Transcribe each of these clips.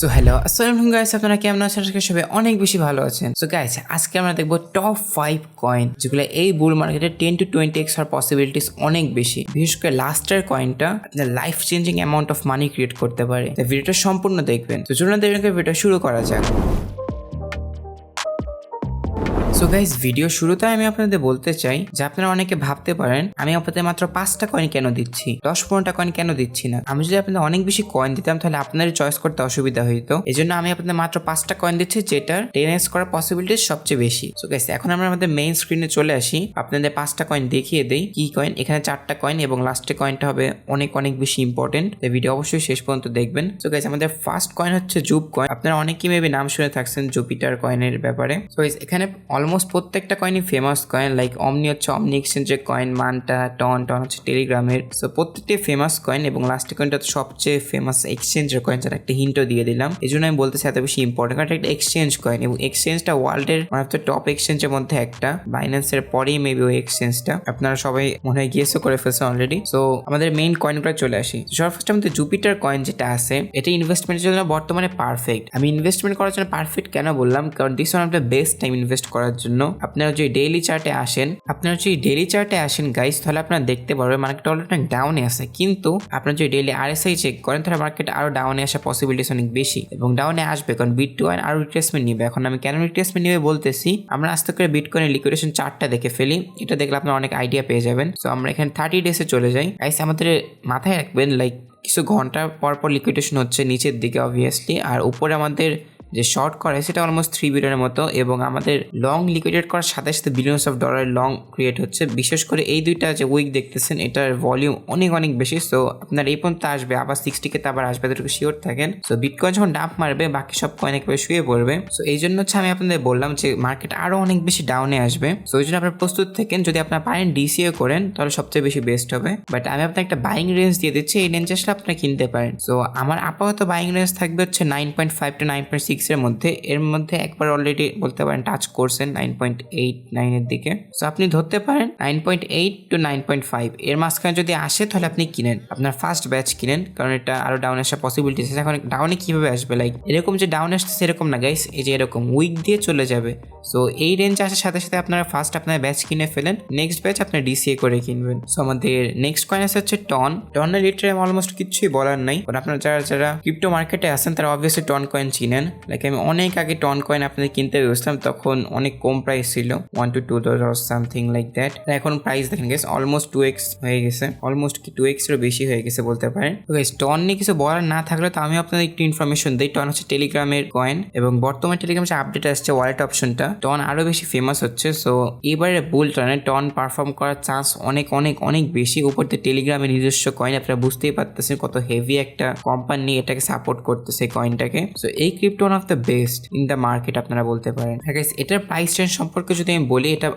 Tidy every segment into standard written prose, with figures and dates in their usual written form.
So hello আসসালামু guys, আপনারা কেমন আছেন? আজকে সবাই অনেক বেশি ভালো আছেন। সো গাইস, আজকে আমরা দেখবো টপ 5 কয়েন যেগুলো এই বুল মার্কেটে 10 to 20x হওয়ার পসিবিলিটিস অনেক বেশি। বিশেষ করে লাস্টের কয়েনটা আপনার life changing amount of money create করতে পারে। তো ভিডিওটা সম্পূর্ণ দেখবেন। তো চলুন ভিডিওটা শুরু করা যাক। সো গাইস, ভিডিও শুরুতে আমি আপনাদের বলতে চাই যে আপনারা অনেকে ভাবতে পারেন আমি আপনাদের মাত্র 5টা কয়েন কেন দিচ্ছি, 10-15টা কয়েন কেন দিচ্ছি না। আমি যদি আপনাদের অনেক বেশি কয়েন দিতাম তাহলে আপনাদের চয়েস করতে অসুবিধা হইতো। এই জন্য আমি আপনাদের মাত্র 5টা কয়েন দিচ্ছি, যেটার 10x করার পসিবিলিটিস সবচেয়ে বেশি। সো গাইস, এখন আমরা আমাদের মেইন স্ক্রিনে চলে আসি, আপনাদের 5টা কয়েন দেখিয়ে দেই কি কয়েন। এখানে 4টা কয়েন এবং লাস্টের কয়েনটা হবে অনেক অনেক বেশি ইম্পর্টেন্ট। এই ভিডিও অবশ্যই শেষ পর্যন্ত দেখবেন। সো গাইস, আমাদের ফার্স্ট কয়েন হচ্ছে জুপ কয়েন। আপনারা অনেকেই মেবি নাম শুনে থাকছেন জুপিটার কয়েনের ব্যাপারে। সো গাইস, এখানে অলমোস্ট প্রত্যেকটা কয়েনই ফেমাস কয়েন। লাইক অমনি হচ্ছে অমনি এক্সচেঞ্জের কয়েন, মানটা, টন হচ্ছে টেলিগ্রামের। সো প্রত্যেকটি ফেমাস কয়েন এবং লাস্টের কয়েনটা তো সবচেয়ে ফেমাস এক্সচেঞ্জের কয়েন, যার একটা হিন্টও দিয়ে দিলাম। এই জন্য আমি বলতেছি এত বেশি ইম্পর্টেন্ট, কারণ একটা এক্সচেঞ্জ কয়েন এবং এক্সচেঞ্জটা ওয়ার্ল্ডের ওয়ান অফ দ্য টপ এক্সচেঞ্জের মধ্যে একটা। বাইন্যান্সের পরেই মেবি ওই এক্সচেঞ্জটা। আপনারা সবাই মনে হয় গিয়েসও করে ফেলছে অলরেডি। সো আমাদের মেইন কয়েনগুলো চলে আসি। সর্বফার্স্ট আমাদের জুপিটার কয়েন যেটা আছে, এটা ইনভেস্টমেন্টের জন্য বর্তমানে পারফেক্ট। আমি ইনভেস্টমেন্ট করার জন্য পারফেক্ট কেন বললাম, কারণ this one of the best time invest করার জন্য। আপনারা যে ডেইলি চার্টে আসেন গাইস, তাহলে আপনারা দেখতে পারবেন মার্কেট অলরেডি অনেক ডাউনে আছে, কিন্তু আপনারা যদি ডেইলি আরএসআই চেক করেন তাহলে মার্কেট আরো ডাউনে আসার পসিবিলিটিস অনেক বেশি এবং ডাউনে আসবে, কারণ বিটকয়েন আরো রিট্রেসমেন্ট নিবে। এখন আমি কেন রিট্রেসমেন্ট নিবে বলতেছি, আমরা আস্তে করে বিটকয়েনের লিকুইডেশন চার্টটা দেখে ফেলি। এটা দেখলে আপনারা অনেক আইডিয়া পেয়ে যাবেন। সো আমরা এখানে 30 ডেজে চলে যাই। গাইস, আমাদের মাথায় রাখবেন লাইক কিছু ঘন্টা পর লিকুইডেশন হচ্ছে নিচের দিকে অবভিয়াসলি, আর উপরে আমাদের যে শর্ট করে সেটা অলমোস্ট 3 বিলিয়নের মতো, এবং আমাদের লং লিকুইডেট করার সাথে সাথে billions of dollar long create হচ্ছে। বিশেষ করে এই দুইটা যে উইক দেখতেছেন, এটার ভলিউম অনেক অনেক বেশি। সো আপনার এই পর্যন্ত আসবে, আবার 60K আবার আসবে, এতটুকু শিওর থাকেন। সো বিটকয়েন যখন ডাম্প মারবে বাকি সব কয়েন একেবারে শুয়ে পড়বে। সো এই জন্য হচ্ছে আমি আপনাদের বললাম যে মার্কেট আরো অনেক বেশি ডাউনে আসবে। সো এই জন্য আপনার প্রস্তুত থাকেন। যদি আপনার পারেন ডিসিএ করেন তাহলে সবচেয়ে বেশি বেস্ট হবে। বাট আমি আপনাকে একটা বাইং রেঞ্জ দিয়ে দিচ্ছি, এই রেঞ্জ আসলে আপনি কিনতে পারেন। সো আমার আপাতত বাইং রেঞ্জ থাকবে হচ্ছে 9.5 to 9.6 এর মধ্যে। এর মধ্যে একবার অলরেডি বলতে পারেন টাচ করছেন 9.89 এর দিকে। সো আপনি ধরতে পারেন 9.8 to 9.5 এর মাঝখানে যদি আসে তাহলে আপনি কিনেন, আপনার ফার্স্ট ব্যাচ কিনেন, কারণ এটা আরো ডাউন আসার পসিবিলিটি আছে। এখন ডাউনে কিভাবে আসবে, লাইক এরকম যে ডাউন আসতেছে এরকম না গাইস, এই যে এরকম উইক দিয়ে চলে যাবে। সো এই রেঞ্জ আসার সাথে সাথে আপনারা ফার্স্ট আপনার ব্যাচ কিনে ফেলেন, নেক্সট ব্যাচ আপনার ডিসিএ করে কিনবেন। সো আমাদের নেক্সট কয়েন আছে হচ্ছে টনের রেট অলমোস্ট কিছুই বলার নাই, কারণ আপনারা যারা ক্রিপ্টো মার্কেটে আছেন তারা অবভিয়াসলি টন কয়েন চিনেন। লাইক আমি অনেক আগে টন কয়েন আপনাদের কিনতে গেছিলাম, তখন অনেক কম প্রাইস ছিল, $1 to $2 সামথিং লাইক দ্যাট। এখন প্রাইস দেখেন গেছে অলমোস্ট 2x হয়ে গেছে, অলমোস্ট কি 2x এরও বেশি হয়ে গেছে বলতে পারেন। টন নিয়ে কিছু বলার না থাকলে তো আমি আপনাদের একটু ইনফরমেশন দিই। টন হচ্ছে টেলিগ্রামের কয়েন এবং বর্তমানে টেলিগ্রাম যে আপডেট আসছে ওয়ালেট অপশনটা, টন আরো বেশি ফেমাস হচ্ছে। সো এবারে বুল টার্নে টন পারফর্ম করার চান্স অনেক অনেক অনেক বেশি। উপর থেকে টেলিগ্রামের নিজস্ব কয়েন, আপনারা বুঝতেই পারতেছেন কত হেভি একটা কোম্পানি এটাকে সাপোর্ট করতেছে কয়েনটাকে। সো এই crypto one of the best in the market আপনারা বলতে পারেন। এটার প্রাইস রেঞ্জ সম্পর্কে যদি আমি বলি, এটা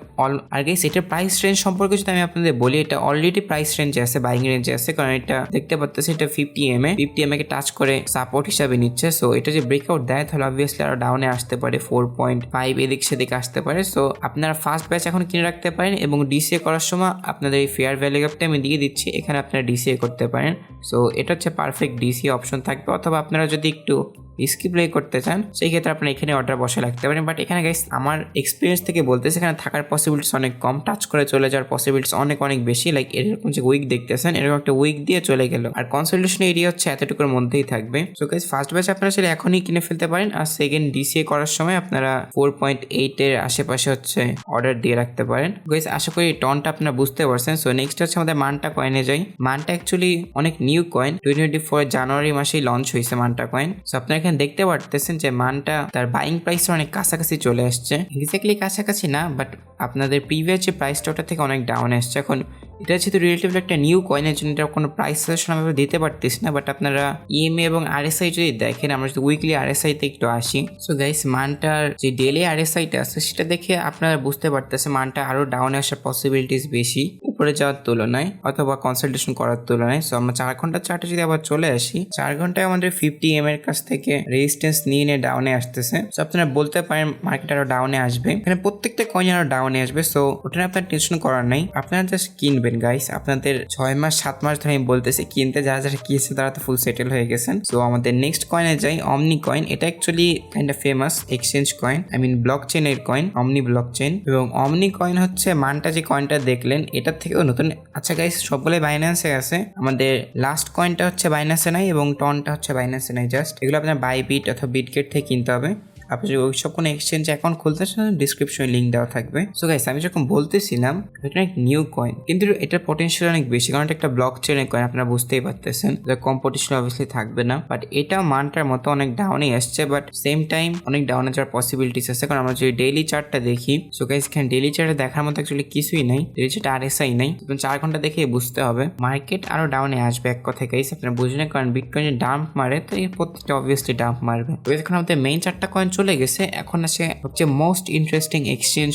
এটা অলরেডি প্রাইস রেঞ্জে আছে, বাইং রেঞ্জে আছে, কারণ এটা দেখতে পাচ্ছেন এটা 50 কে টাচ করে সাপোর্ট হিসাবে নিচ্ছে। সো এটা যে ব্রেকআউট দেয় তাহলে অবভিয়াসলি আরো ডাউনে আসতে পারে, 4.5 এদিক সেদিক আসতে পারে। সো আপনারা ফার্স্ট ব্যাচ এখন কিনে রাখতে পারেন এবং ডিসিএ করার সময় আপনাদের এই ফেয়ার ভ্যালু গ্যাপটা আমি দিয়ে দিচ্ছি, এখানে আপনারা ডিসিএ করতে পারেন। সো এটা হচ্ছে পারফেক্ট ডিসিএ অপশন থাকবে, অথবা আপনারা যদি একটু রিস্কি প্লে করতে চান সেই ক্ষেত্রে আপনারা এখানে অর্ডার বসে রাখতে পারেন। বাট এখানে গাইস আমার এক্সপিরিয়েন্স থেকে বলতেছে এখানে থাকার পসিবিলিটিস অনেক কম, টাচ করে চলে যাওয়ার পসিবিলিটিস অনেক অনেক বেশি। লাইক এরকম যে উইক দেখতেছেন এরকম একটা উইক দিয়ে চলে গেল, আর কনসোলিডেশন এরিয়া হচ্ছে এতটুকুর মধ্যেই থাকবে। সো গাইস, ফার্স্ট ব্যাচ আপনারা চাইলে এখনই কিনে ফেলতে পারেন, আর সেকেন্ড ডিসিএ করার সময় আপনারা 4.8 এর আশেপাশে হচ্ছে অর্ডার দিয়ে রাখতে পারেন। গাইস, আশা করি টনটা আপনারা বুঝতে পারছেন। সো নেক্সট হচ্ছে আমাদের মানটা কয়েনে যাই। মানটা অ্যাকচুয়ালি অনেক নিউ কয়েন, 2024 জানুয়ারি মাসেই লঞ্চ হয়েছে মানটা কয়েন। সো আপনারা এখানে দেখতে পারতেছেন যে মানটা তার বাইং প্রাইস অনেক কাছাকাছি চলে আসছে, এক্স্যাক্টলি কাছাকাছি না, বাট আপনাদের প্রিভিয়াস যে প্রাইসটা ওটা থেকে অনেক ডাউন আসছে। এখন এটা যেহেতু রিলেটিভলি একটা নিউ কয়েনের জন্য এটা কোনো প্রাইস সাজেশন আমি দিতে পারতেছি না, বাট আপনারা ইএমএ এবং আরএসআই যদি দেখেন, আমরা যদি উইকলি আরএসআইতে একটু আসি। সো গাইস, মানটার যে ডেলি আরএসআইটা আছে সেটা দেখে আপনারা বুঝতে পারতেছে মানটা আরো ডাউনে আসার পসিবিলিটিস বেশি উপরে যাওয়ার তুলনায় অথবা কনসালটেশন করার তুলনায়। সো আমরা 4 ঘন্টার চার্টে যদি আবার চলে আসি, 4 ঘন্টায় আমাদের 50 এর কাছ থেকে রেজিস্ট্যান্স নিয়ে ডাউনে আসতেছে। সো আপনারা বলতে পারেন মার্কেট আরো ডাউনে আসবে, এখানে প্রত্যেকটা কয়েন আরো ডাউনে আসবে। সো ওটা আপনার টেনশন করার নাই, আপনারা জাস্ট কিনবেন। কিনবেন গাইস। আপনাদের 6 মাস 7 মাস ধরে আমি বলতেছি কিনতে, যারা যারা কিনছে তারা তো ফুল সেটেল হয়ে গেছেন। সো আমাদের নেক্সট কয়েনে যাই, অমনি কয়েন। এটা actually kind of famous exchange coin, I mean block চেনের কয়েন, অমনি ব্লক চেন। এবং অমনি কয়েন হচ্ছে মানটা যে কয়েনটা দেখলেন এটার থেকেও নতুন। আচ্ছা গাইস, সবগুলোই বাইন্যান্সে আছে। আমাদের লাস্ট কয়েনটা হচ্ছে বাইন্যান্সে নাই এবং টনটা হচ্ছে বাইন্যান্সে নাই। জাস্ট এগুলো আপনার বাইবিট অথবা বিটগেট থেকে কিনতে হবে। আপনি যদি ওই সব কোনো এক্সচেঞ্জ অ্যাকাউন্ট খুলতে চান ডিসক্রিপশনে লিঙ্ক দেওয়া থাকবে। সো গাইস, আমি যখন বলতেছিলাম এটা অনেক নিউ কয়েন, কিন্তু এটার পটেনশিয়াল অনেক বেশি, কারণ এটা একটা ব্লক চেনের কয়েন। আপনারা বুঝতেই পারতেছেন যে কম্পিটিশন অবভিয়াসলি থাকবে না, বাট এটা মানটার মতো অনেক ডাউনে আসছে, বাট সেম টাইম অনেক ডাউনে যাওয়ার পসিবিলিটিস আছে। কারণ আমরা যদি ডেইলি চার্টটা দেখি, সো গাইস এখানে ডেইলি চার্টে দেখার মতো অ্যাকচুয়ালি কিছুই নাই। ডেইলি চার্টে RSI নাই, 4 ঘন্টা দেখে বুঝতে হবে মার্কেট আরো ডাউনে আসবে। এক কথা গাইস আপনারা বুঝলেন, কারণ বিটকয়েন ডাম্প মারে তো এই প্রত্যেকটা অবভিয়াসলি ডাম্প মারবে। এখন আমাদের মেইন চারটা কয়েন চলে গেছে, এখন আসে হচ্ছে মোস্ট ইন্টারেস্টিং এক্সচেঞ্জ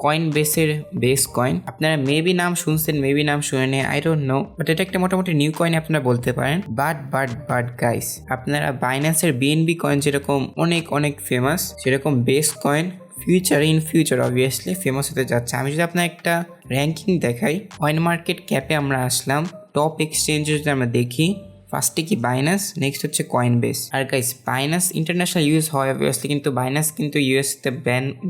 কয়েন বেসের বেস কয়েন। আপনারা মেবি নাম শুনছেন, মেবি নাম শুনেন, আই ডোন্ট নো, বাট এটা একটা মোটামুটি নিউ কয়েন আপনারা বলতে পারেন। বাট গাইস, আপনারা বাইন্যান্সের BNB কয়েন যেরকম অনেক অনেক ফেমাস, সেরকম base coin in future obviously famous হতে যাচ্ছে। আমি যদি আপনার একটা র্যাঙ্কিং দেখাই, কয়েন মার্কেট ক্যাপে আমরা আসলাম, টপ এক্সচেঞ্জে যদি আমরা দেখি, ফার্স্টে কি বাইন্যান্স, নেক্সট হচ্ছে কয়েন বেস। আর গাইস বাইন্যান্স ইন্টারন্যাশনাল ইউজ হয় অবভিয়াসলি, কিন্তু বাইন্যান্স কিন্তু ইউএসতে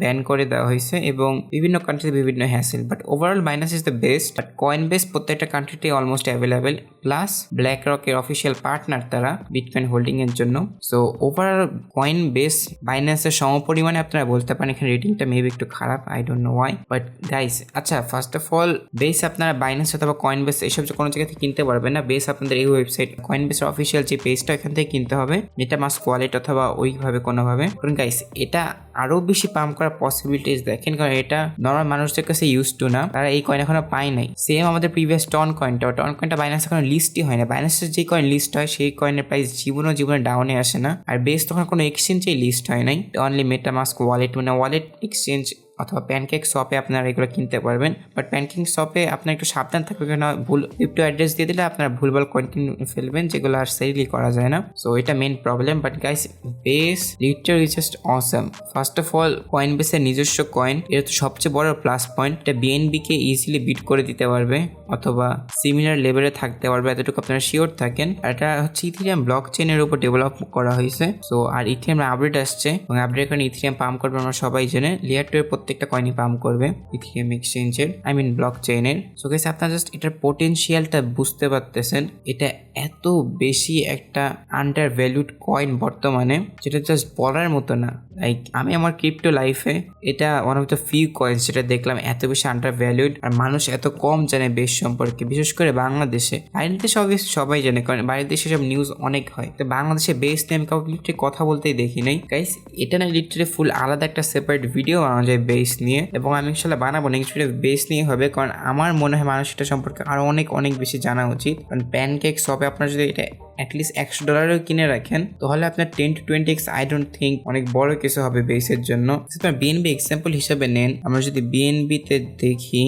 ব্যান করে দেওয়া হয়েছে এবং বিভিন্ন কান্ট্রিতে বিভিন্ন hassle, but overall Binance is the best. But Coinbase প্রত্যেকটা কান্ট্রিতে অলমোস্ট অ্যাভেলেবেল, প্লাস ব্ল্যাক রকের অফিসিয়াল পার্টনার তারা বিটকয়েন হোল্ডিং এর জন্য। সো ওভারঅল কয়েন বেস বাইন্যান্সের সমপরিমাণে আপনারা বলতে পারেন। এখানে রেটিংটা মেবি একটু খারাপ, I don't know why, but guys আচ্ছা ফার্স্ট অফ অল বেস আপনারা বাইন্যান্স অথবা কয়েন বেস এইসব কোনো জায়গা থেকে কিনতে পারবেন না। বেস আপনাদের এই ওয়েবসাইট কয়েনবেস অফিসিয়াল যে পেজটা এখান থেকে কিনতে হবে, মেটামাস্ক ওয়ালেট অথবা ওইভাবে কোনোভাবে। কারণ গাইস এটা আরো বেশি পাম্প করার পসিবিলিটিস দেখেন, কারণ এটা নর্মাল মানুষদের কাছে ইউজ টু না, তারা এই কয়েন এখনো পায় নাই। সেম আমাদের প্রিভিয়াস টন কয়েনটা বাইন্যান্স এখনো লিস্টই হয় না। বাইন্যান্সের যে কয়েন লিস্ট হয় সেই কয়েনের প্রাইস জীবনে ডাউনে আসে না। আর বেস তখন কোনো এক্সচেঞ্জেই লিস্ট হয় নাই, অনলি মেটামাস্ক ওয়ালেট, মানে ওয়ালেট এক্সচেঞ্জ অথবা প্যানকেক শপে আপনারা এগুলো কিনতে পারবেন। বাট প্যানকেক শপে আপনার একটু সাবধান থাকবে, কেন ভুল ক্রিপ্টো অ্যাড্রেস দিয়ে দিলে আপনারা ভুলভাল কয়েন কিনে ফেলবেন, যেগুলো আর সেলই করা যায় না। সো এটা main problem. But guys base literally just awesome. First of all coin বেসের নিজস্ব কয়েন, এটা তো সবচেয়ে বড় প্লাস পয়েন্ট। এটা BNB কে ইজিলি বিট করে দিতে পারবে অথবা সিমিলার লেভেলে থাকতে পারবে, এতটুকু আপনারা শিওর থাকেন। আর এটা হচ্ছে ইথিরিয়াম ব্লক চেনের উপর ডেভেলপ করা হয়েছে। সো আর ইথিরিয়াম আপডেট আসছে এবং আপডেট কারণে ইথিরিয়াম পাম্প করবে আমরা সবাই জেনে। লেয়ার 2 এর প্রত্যেকটা কয়েনই পাম্প করবে ইথিরিয়াম এক্সচেঞ্জের, আই মিন ব্লক চেইনের। সো গাইস আপনারা জাস্ট এটার পোটেনশিয়ালটা বুঝতে পারতেছেন। এটা এত বেশি একটা আন্ডার ভ্যালুড কয়েন বর্তমানে, যেটা জাস্ট বলার মতো না। লাইক আমি আমার ক্রিপ্টো লাইফে এটা one of the few coins যেটা দেখলাম এত বেশি আন্ডার ভ্যালুড, আর মানুষ এত কম জানে বেস সম্পর্কে, বিশেষ করে বাংলাদেশে। বাইরের দেশে অবভিয়াসলি সবাই জানে, কারণ বাইরের দেশে সব নিউজ অনেক হয়, তো বাংলাদেশে বেস নিয়ে আমি কাউকে লিটারে কথা বলতেই দেখি নাই। গাইস এটা না লিটারে ফুল আলাদা একটা সেপারেট ভিডিও বানানো যায় বেস নিয়ে, এবং আমি ইনশাল্লাহ বানাবো নেক্সট ভিডিও বেস নিয়ে হবে, কারণ আমার মনে হয় মানুষ এটা সম্পর্কে আরো অনেক বেশি জানা উচিত। কারণ প্যানকেক শপে আপনার যদি এটা অ্যাটলিস্ট $100 কিনে রাখেন, তাহলে আপনার 10 to 20x I don't think অনেক বড় কিছু হবে বেসের জন্য। আপনার BNB এক্সাম্পল হিসাবে নেন, আমরা যদি BNB তে দেখি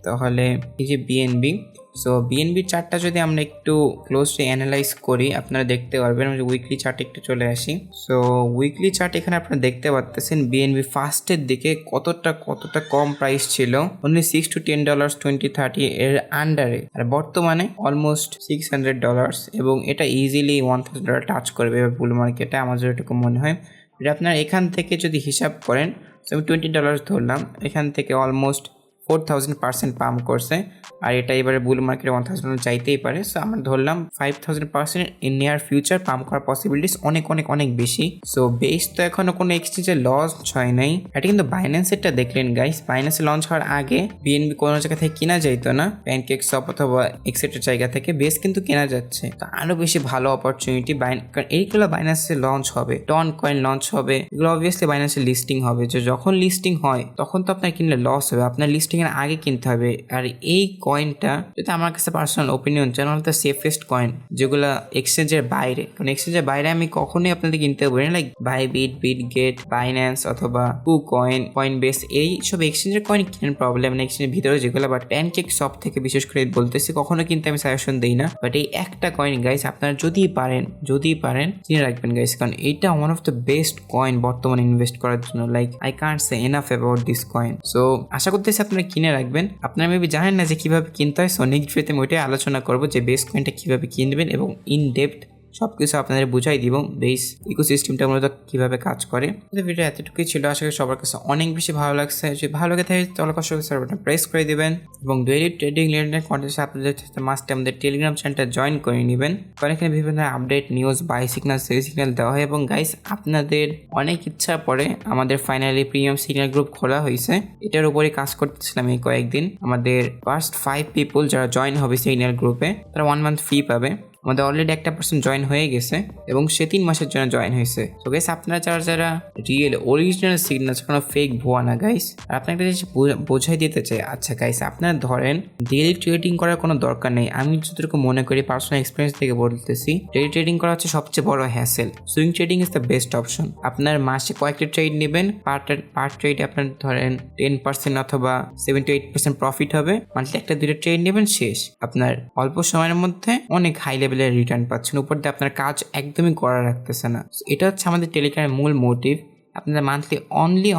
তাহলে এই যে BNB, সো BNB চার্টটা যদি আমরা একটু ক্লোজলি অ্যানালাইজ করি আপনারা দেখতে পারবেন। আমি উইকলি চার্টে একটু চলে আসি। সো উইকলি চার্ট এখানে আপনারা দেখতে পাচ্ছেন BNB ফার্স্টের দিকে কতটা কম প্রাইস ছিল, অনলি $6 to $10 20-30 এর আন্ডারে, আর বর্তমানে অলমোস্ট $600 এবং এটা ইজিলি $1000 টাচ করবে বুল মার্কেটে, আমার যেটুকু মনে হয়। এটা আপনারা এখান থেকে যদি হিসাব করেন, আমি $20 ধরলাম, এখান থেকে অলমোস্ট 4000% পাম্প করছে, আর এটা এবারে বুল মার্কেটে 1000 চাইতেই পারে। সো আমরা ধরলাম 5000% ইন নিয়ার ফিউচার পাম্প করার পসিবিলিটিস অনেক বেশি। সো বেস তো এখনো কোনো এক্সচেঞ্জে লঞ্চ হয় নাই। এটা কিন্তু বাইন্যান্সেরটা দেখলেন গাইস, বাইন্যান্সে লঞ্চ হওয়ার আগে BNB কোনো জায়গা থেকে কেনা যাইতো না, প্যানকেক শপ অথবা এক্সেট্রা জায়গা থেকে। বেস কিন্তু কেনা যাচ্ছে, তো আরো বেশি ভালো অপরচুনিটি। কারণ এইগুলো বাইন্যান্সে লঞ্চ হবে, টন কয়েন লঞ্চ হবে, এগুলো অবভিয়াসলি বাইন্যান্সে লিস্টিং হবে। যে যখন লিস্টিং হয় তখন তো আপনার কিনলে লস হবে, আপনার লিস্টিং এর আগে কিনতে হবে। আর এই কয়েনটা যদি আমার কাছে পার্সোনাল ওপিনিয়ন চান, হল দ্য সেফেস্ট কয়েন যেগুলো এক্সচেঞ্জের বাইরে। কারণ এক্সচেঞ্জের বাইরে আমি কখনোই আপনাদের কিনতে পারি না, লাইক বাইবিট, বিটগেট, বাইন্যান্স অথবা কয়েন বেস, এই সব এক্সচেঞ্জের কয়েন কিনেন প্রবলেম না, এক্সচেঞ্জের ভিতরে যেগুলো। বাট প্যানকেক শপ থেকে বিশেষ করে বলতেছি কখনো কিন্তু আমি সাজেশন দিই না। বাট এই একটা কয়েন গাইস আপনারা যদি পারেন কিনে রাখবেন গাইস, কারণ এইটা one of the best coin বর্তমানে ইনভেস্ট করার জন্য। Like I can't say enough about this coin. So আশা করতেছি আপনারা কিন্তু কিনে রাখবেন। আপনারা মেবি জানেন না যে কিভাবে কিনতে হয়, সো নেক্সট ভিডিওতে আমি ওইটাই আলোচনা করবো যে বেস কয়েনটা কিভাবে কিনবেন এবং ইন ডেপথ সবকিছু আপনাদের বুঝাই দিব, বেস ইকোসিস্টেমটা মূলত কিভাবে কাজ করে। ভিডিও এতটুকুই ছিল, আশা করি সবার কাছে অনেক বেশি ভালো লাগছে। যদি ভালো লাগে থাকে তাহলে কষ্ট করে বাটন প্রেস করে দিবেন এবং ডেইলি ট্রেডিং রিলেটেড কন্টেন্ট আপনাদের মাস্টে আমাদের টেলিগ্রাম চ্যানেলটা জয়েন করে নেবেন, কারণ এখানে বিভিন্ন update news, buy signal, sell signal দেওয়া হয়। এবং গাইস, আপনাদের অনেক ইচ্ছা পরে আমাদের ফাইনালি প্রিমিয়াম সিগন্যাল গ্রুপ খোলা হয়েছে, এটার উপরে কাজ করতেছিলাম এই কয়েকদিন। আমাদের ফার্স্ট 5 পিপল যারা জয়েন হবে সিগন্যাল গ্রুপে তারা 1 মান্থ ফি পাবে। আমাদের অলরেডি একটা পার্সন জয়েন হয়ে গেছে এবং সে 3 মাসের জন্য জয়েন হয়েছে। তো গাইস, আপনারা যারা রিয়েল অরিজিনাল সিগন্যাল, কোনো ফেক ভুয়া না গাইস। আর আপনাকে একটা জিনিস বোঝাই দিতে চাই। আচ্ছা গাইস, আপনারা ধরেন ডেইলি ট্রেডিং করার কোনো দরকার নেই। আমি যতটুকু মনে করি পার্সোনাল এক্সপিরিয়েন্স থেকে বলতেছি, ডেইলি ট্রেডিং করা হচ্ছে সবচেয়ে বড় hassle. Swing trading is the best option. আপনার মাসে কয়েকটা ট্রেড নেবেন, পার ট্রেড আপনার ধরেন 10% অথবা 7-8% প্রফিট হবে। মান্থলি 1-2টা ট্রেড নেবেন, শেষ। আপনার অল্প সময়ের মধ্যে অনেক হাই লেভেলের রিটার্ন পাচ্ছেন, উপর দিয়ে আপনার কাজ একদমই করা রাখতেছে না। এটা হচ্ছে আমাদের টেলিগ্রামের মূল মোটিভ। আপনাদের মান্থলি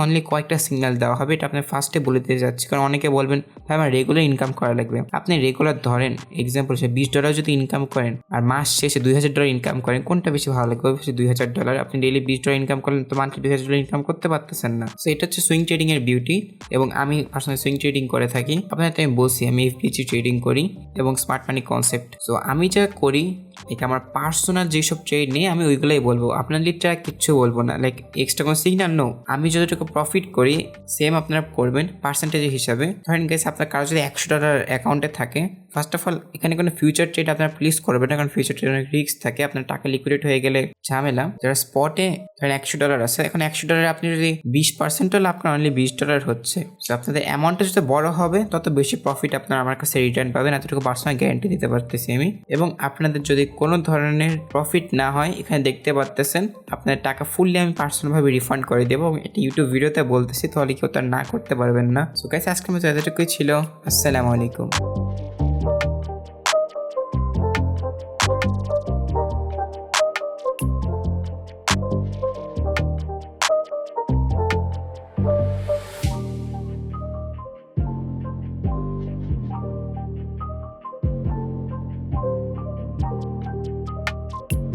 অনলি কয়েকটা সিগন্যাল দেওয়া হবে, এটা আপনার ফার্স্টে বলে দিয়ে যাচ্ছি। কারণ অনেকে বলবেন ভাই আমার রেগুলার ইনকাম করা লাগবে। আপনি রেগুলার ধরেন এক্সাম্পল হিসেবে $20 যদি ইনকাম করেন আর মাস শেষে $2000 ইনকাম করেন, কোনটা বেশি ভালো লাগবে? অবশ্যই $2000। আপনি ডেইলি $20 ইনকাম করলেন তো মান্থলি $2000 ইনকাম করতে পারতেছেন না। সো এটা হচ্ছে সুইং ট্রেডিং এর বিউটি। এবং আমি পার্সোনালি সুইং ট্রেডিং করে থাকি। আপনাদের আমি বলছি আমি FPG ট্রেডিং করি এবং স্মার্ট মানি কনসেপ্ট। সো আমি যা করি এটা আমার পার্সোনাল যেসব ট্রেড নিয়ে আমি ওইগুলোই বলবো, আপনার লিটারা কিচ্ছু বলবো না। লাইক এক্সট্রা কোনো সিগন্যাল নো, আমি যতটুকু প্রফিট করি সেম আপনারা করবেন পার্সেন্টেজ হিসাবে। ধরেন গেছে আপনার কারো যদি $100 অ্যাকাউন্টে থাকে, ফার্স্ট অফ অল এখানে কোনো ফিউচার ট্রেড আপনারা প্লিজ করবেন না, কারণ ফিউচার ট্রেড অনেক রিস্ক থাকে। আপনার টাকা লিকুইডেট হয়ে গেলে ঝামেলা। যারা স্পটে ধরেন $100 আছে, এখন $100 আপনি যদি 20%ও লাভ করেন, অনলি $20 হচ্ছে। তো আপনাদের অ্যামাউন্টটা যত বড় হবে তত বেশি প্রফিট আপনার আমার কাছে রিটার্ন পাবেন, এতটুকু পার্সোনাল গ্যারান্টি দিতে পারতেছি আমি। এবং আপনাদের যদি কোনো ধরনের প্রফিট না হয়, এখানে দেখতে পারতেছেন আপনার টাকা ফুললি আমি পার্সোনালভাবে রিফান্ড করে দেবো। এটা ইউটিউব ভিডিওতে বলতেছি, তাহলে কেউ তার না করতে পারবেন না। সো গাইস, আজকের মতো এতটুকুই ছিল। আসসালামু আলাইকুম।